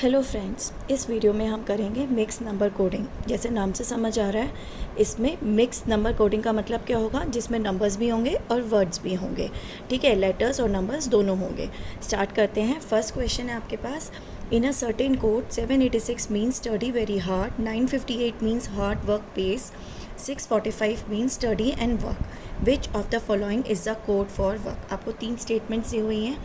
Hello friends, इस video में हम करेंगे मिक्स नंबर कोडिंग। जैसे नाम से समझ आ रहा है, इसमें मिक्स नंबर कोडिंग का मतलब क्या होगा, जिसमें नंबर्स भी होंगे और वर्ड्स भी होंगे। ठीक है, लेटर्स और नंबर्स दोनों होंगे। स्टार्ट करते हैं। फर्स्ट क्वेश्चन है आपके पास। In a certain code 786 means study very hard, 958 means hard work pace, 645 means study and work. Which of the following is the code for work. आपको 3 स्टेटमेंट्स दी हुई हैं,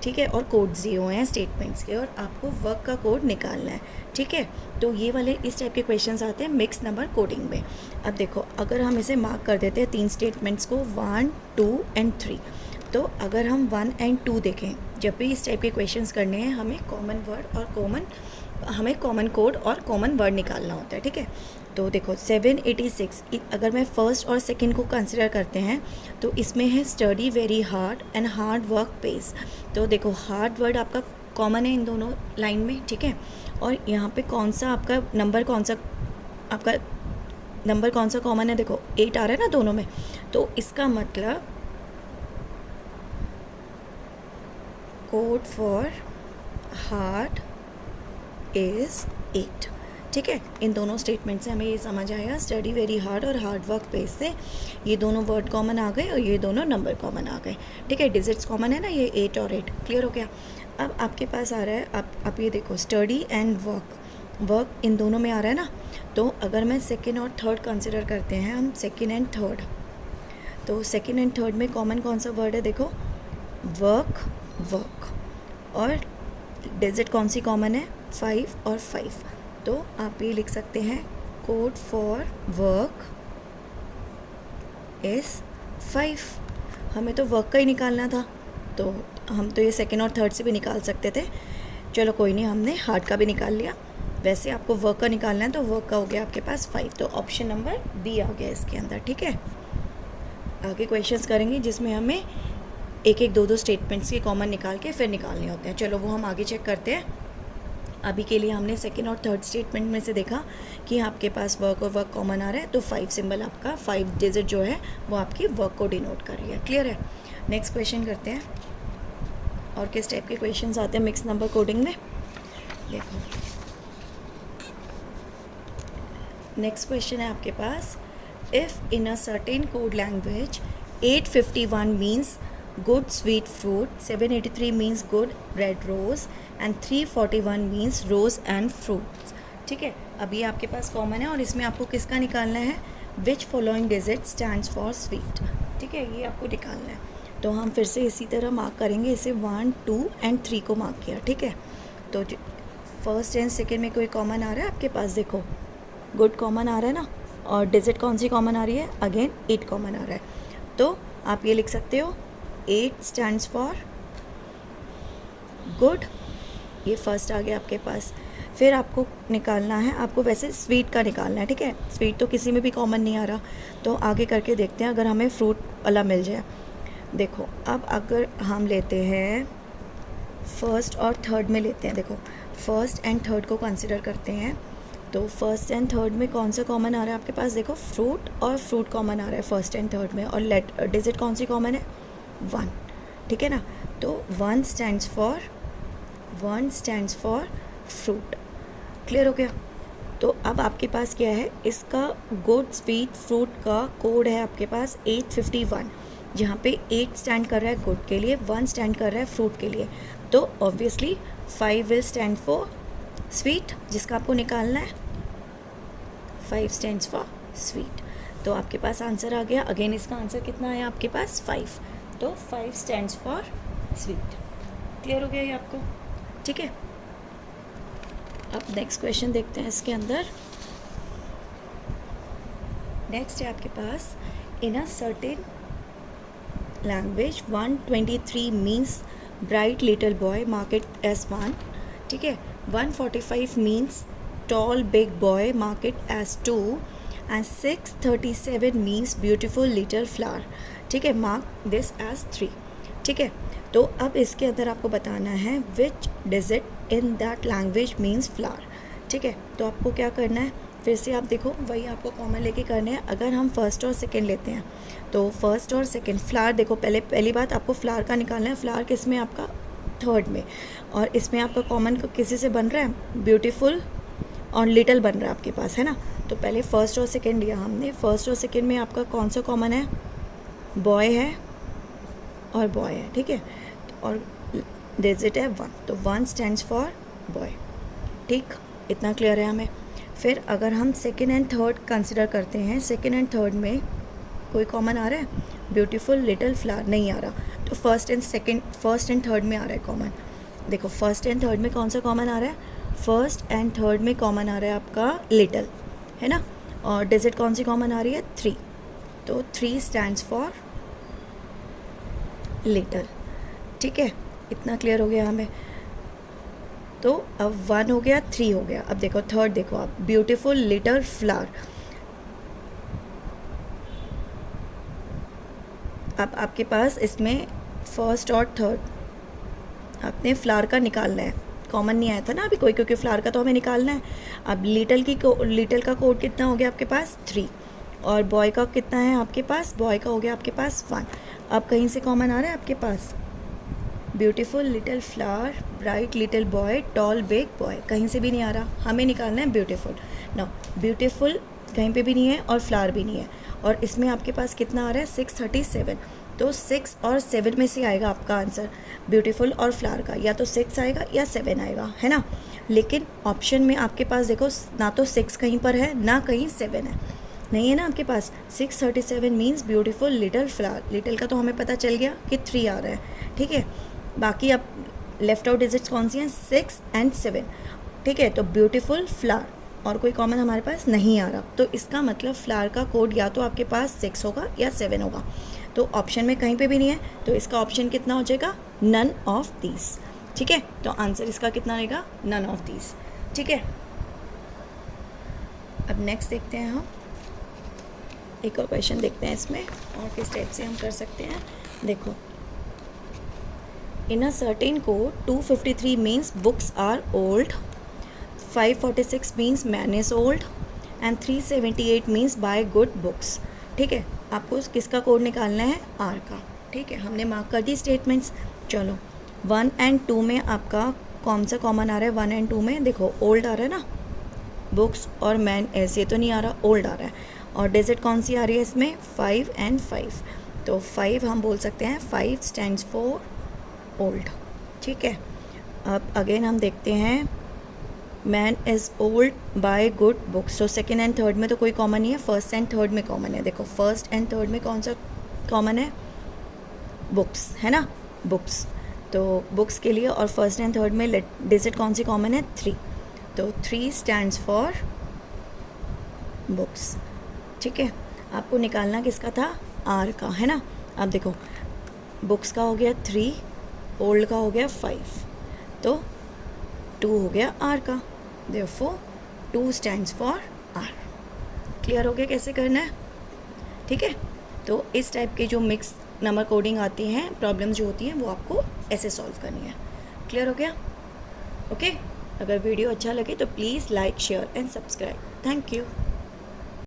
ठीक है, और कोड्स दिए हुए हैं स्टेटमेंट्स के, और आपको वर्क का कोड निकालना है। ठीक है, तो ये वाले इस टाइप के क्वेश्चंस आते हैं मिक्स नंबर कोडिंग में। अब देखो, अगर हम इसे मार्क कर देते हैं 3 स्टेटमेंट्स को, 1, 2 एंड 3, तो अगर हम 1 एंड 2 देखें, जब भी इस टाइप के क्वेश्चंस करने हैं, हमें कॉमन वर्ड और कॉमन कोड और कॉमन वर्ड निकालना होता है। ठीक है, तो देखो 786, अगर मैं फर्स्ट और सेकंड को कंसिडर करते हैं तो इसमें है study very hard and hard work pace. तो देखो, हार्ड वर्ड आपका कॉमन है इन दोनों लाइन में। ठीक है, और यहाँ पे कौन सा आपका नंबर कॉमन है, देखो 8 आ रहा है ना दोनों में, तो इसका मतलब कोड फॉर हार्ड इज़ 8। ठीक है, इन दोनों स्टेटमेंट से हमें ये समझ आया, स्टडी वेरी हार्ड और हार्ड वर्क पेस से ये दोनों वर्ड कॉमन आ गए और ये दोनों नंबर कॉमन आ गए। ठीक है, डिजिट्स कॉमन है ना, ये 8 और 8। क्लियर हो गया। अब आपके पास आ रहा है, आप ये देखो, स्टडी एंड वर्क इन दोनों में आ रहा है ना, तो अगर मैं सेकेंड और थर्ड कंसिडर करते हैं हम, सेकेंड एंड थर्ड, तो सेकेंड एंड थर्ड में कॉमन कौन सा वर्ड है, देखो वर्क, और डिजिट कौन सी कॉमन है, 5 और 5। तो आप ये लिख सकते हैं, कोड फॉर वर्क इज़ 5। हमें तो वर्क का ही निकालना था, तो हम तो ये सेकेंड और थर्ड से भी निकाल सकते थे। चलो कोई नहीं, हमने हार्ड का भी निकाल लिया। वैसे आपको वर्क का निकालना है, तो वर्क का हो गया आपके पास 5, तो ऑप्शन नंबर बी आ गया इसके अंदर। ठीक है, आगे क्वेश्चंस करेंगे जिसमें हमें एक एक दो स्टेटमेंट्स के कॉमन निकाल के फिर निकालने होते हैं। चलो वो हम आगे चेक करते हैं। अभी के लिए हमने सेकेंड और थर्ड स्टेटमेंट में से देखा कि आपके पास वर्क और वर्क कॉमन आ रहा है, तो 5 सिंबल आपका, 5 डिजिट जो है वो आपकी वर्क को डिनोट कर रही है। क्लियर है। नेक्स्ट क्वेश्चन करते हैं, और किस टाइप के क्वेश्चंस आते हैं मिक्स नंबर कोडिंग में, देखो। नेक्स्ट क्वेश्चन है आपके पास, if in a certain code language 851 means good sweet fruit, 783 means good red rose and 341 means rose and fruits। ठीक है, अभी आपके पास कॉमन है और इसमें आपको किसका निकालना है, which following digit stands for sweet। ठीक है, ये आपको निकालना है। तो हम फिर से इसी तरह मार्क करेंगे, इसे 1, 2 एंड 3 को मार्क किया। ठीक है, तो फर्स्ट एंड सेकेंड में कोई कॉमन आ रहा है आपके पास, देखो गुड कॉमन आ रहा है ना, और डिजिट कौन सी कॉमन आ रही है, अगेन 8 कॉमन आ रहा है। तो आप ये लिख सकते हो, 8 स्टैंड्स फॉर गुड, ये फर्स्ट आ गया आपके पास। फिर आपको निकालना है, आपको वैसे स्वीट का निकालना है। ठीक है, स्वीट तो किसी में भी कॉमन नहीं आ रहा, तो आगे करके देखते हैं अगर हमें फ्रूट वाला मिल जाए। देखो, अब अगर हम लेते हैं फर्स्ट और थर्ड में लेते हैं, देखो फर्स्ट एंड थर्ड को कंसिडर करते हैं, तो फर्स्ट एंड थर्ड में कौन सा कॉमन आ रहा है आपके पास, देखो फ्रूट और फ्रूट कॉमन आ रहा है फर्स्ट एंड थर्ड में, और डिजिट कौन सी कॉमन है, 1। ठीक है ना, तो 1 स्टैंड्स फॉर फ्रूट। क्लियर हो गया। तो अब आपके पास क्या है, इसका गुड स्वीट फ्रूट का कोड है आपके पास 851, जहाँ पे 8 स्टैंड कर रहा है गुड के लिए, 1 स्टैंड कर रहा है फ्रूट के लिए, तो obviously 5 will stand for sweet, जिसका आपको निकालना है। 5 स्टैंड्स फॉर स्वीट, तो आपके पास आंसर आ गया। अगेन इसका आंसर कितना है आपके पास, 5, तो 5 स्टैंड्स फॉर स्वीट। क्लियर हो गया ये आपको। ठीक है, अब नेक्स्ट क्वेश्चन देखते हैं इसके अंदर। नेक्स्ट है आपके पास, in a certain language 123 means bright little boy, mark it as 1। ठीक है, 145 means tall big boy, mark it as 2, and 637 means beautiful little flower. ठीक है, मार्क दिस एज 3। ठीक है, तो अब इसके अंदर आपको बताना है which digit in that language means flower. ठीक है, तो आपको क्या करना है, फिर से आप देखो, वही आपको कॉमन लेके करने हैं। अगर हम फर्स्ट और सेकंड लेते हैं, तो फर्स्ट और सेकंड फ्लावर, देखो पहली बात आपको फ्लावर का निकालना है। फ्लावर किस में आपका थर्ड में, और इसमें आपका कॉमन किसी से बन रहा है, ब्यूटीफुल और लिटिल बन रहा है आपके पास, है ना। तो पहले फर्स्ट और सेकंड लिया हमने, फर्स्ट और सेकंड में आपका कौन सा कॉमन है, बॉय है और बॉय है, ठीक है, और डिजिट है 1, तो 1 स्टैंड्स फॉर बॉय, ठीक, इतना क्लियर है हमें। फिर अगर हम सेकंड एंड थर्ड कंसिडर करते हैं, सेकंड एंड थर्ड में कोई कॉमन आ रहा है, ब्यूटीफुल लिटिल फ्लावर नहीं आ रहा, तो फर्स्ट एंड थर्ड में आ रहा है कॉमन। देखो फर्स्ट एंड थर्ड में कौन सा कॉमन आ रहा है, फर्स्ट एंड थर्ड में कॉमन आ रहा है आपका लिटिल, है ना, और डिजिट कौन सी कॉमन आ रही है, 3, तो 3 स्टैंड्स फॉर लिटिल, ठीक है, इतना क्लियर हो गया हमें। तो अब 1 हो गया, 3 हो गया, अब देखो थर्ड, देखो आप, ब्यूटीफुल लिटिल फ्लावर। अब आपके पास इसमें फर्स्ट और थर्ड आपने फ्लावर का निकालना है, कॉमन नहीं आया था ना अभी कोई, क्योंकि फ्लावर का तो हमें निकालना है। अब लिटिल का कोड कितना हो गया आपके पास, 3, और बॉय का कितना है आपके पास, बॉय का हो गया आपके पास 1। अब कहीं से कॉमन आ रहा है आपके पास, beautiful little flower, bright little boy, tall big boy, कहीं से भी नहीं आ रहा, हमें निकालना है ब्यूटीफुल। नो, ब्यूटीफुल कहीं पे भी नहीं है और फ्लावर भी नहीं है, और इसमें आपके पास कितना आ रहा है, 637, तो 6 और 7 में से आएगा आपका आंसर, ब्यूटीफुल और फ्लावर का, या तो 6 आएगा या 7 आएगा, है ना। लेकिन ऑप्शन में आपके पास देखो ना तो 6 कहीं पर है ना कहीं 7 है, नहीं है ना आपके पास। 637 means beautiful little flower, little का तो हमें पता चल गया कि 3 आ रहा है, ठीक है। बाकी अब लेफ्ट आउट डिजिट्स कौन सी हैं, 6 एंड 7, ठीक है, तो ब्यूटीफुल फ्लावर और कोई कॉमन हमारे पास नहीं आ रहा, तो इसका मतलब फ्लावर का कोड या तो आपके पास 6 होगा या 7 होगा, तो ऑप्शन में कहीं पे भी नहीं है, तो इसका ऑप्शन कितना हो जाएगा, नन ऑफ दीज, ठीक है। तो आंसर इसका कितना रहेगा, नन ऑफ दीज, ठीक है। अब नेक्स्ट देखते हैं, हम एक और क्वेश्चन देखते हैं इसमें, और किस टाइप से हम कर सकते हैं। देखो, in a certain code 253 means books are old, 546 means man is old, and 378 means buy good books, ठीक है। आपको किसका कोड निकालना है, आर का, ठीक है। हमने मार्क कर दी स्टेटमेंट्स। चलो 1 एंड 2 में आपका कौन सा कॉमन आ रहा है, 1 एंड 2 में देखो ओल्ड आ रहा है ना, बुक्स और मैन ऐसे तो नहीं आ रहा, ओल्ड आ रहा है, और डिजिट कौन सी आ रही है इसमें, 5 एंड 5, तो 5 हम बोल सकते हैं 5 स्टैंड्स फॉर ओल्ड, ठीक है। अब अगेन हम देखते हैं, man is old by good books, तो सेकेंड एंड थर्ड में तो कोई कॉमन नहीं है, फर्स्ट एंड थर्ड में कॉमन है। देखो फर्स्ट एंड थर्ड में कौन सा कॉमन है, बुक्स, है ना, बुक्स, तो बुक्स के लिए और फर्स्ट एंड थर्ड में डिजिट कौन सी कॉमन है, 3, तो 3 स्टैंड्स फॉर बुक्स, ठीक है। आपको निकालना किसका था, आर का, है ना। अब देखो बुक्स का हो गया 3, ओल्ड का हो गया 5, तो 2 हो गया आर का, therefore 2 stands for R. Clear हो गया कैसे करना है, ठीक है। तो इस टाइप के जो मिक्स नंबर कोडिंग आती हैं, प्रॉब्लम्स जो होती हैं, वो आपको ऐसे सॉल्व करनी है। क्लियर हो गया, ओके। अगर वीडियो अच्छा लगे तो please like, share and subscribe. Thank you.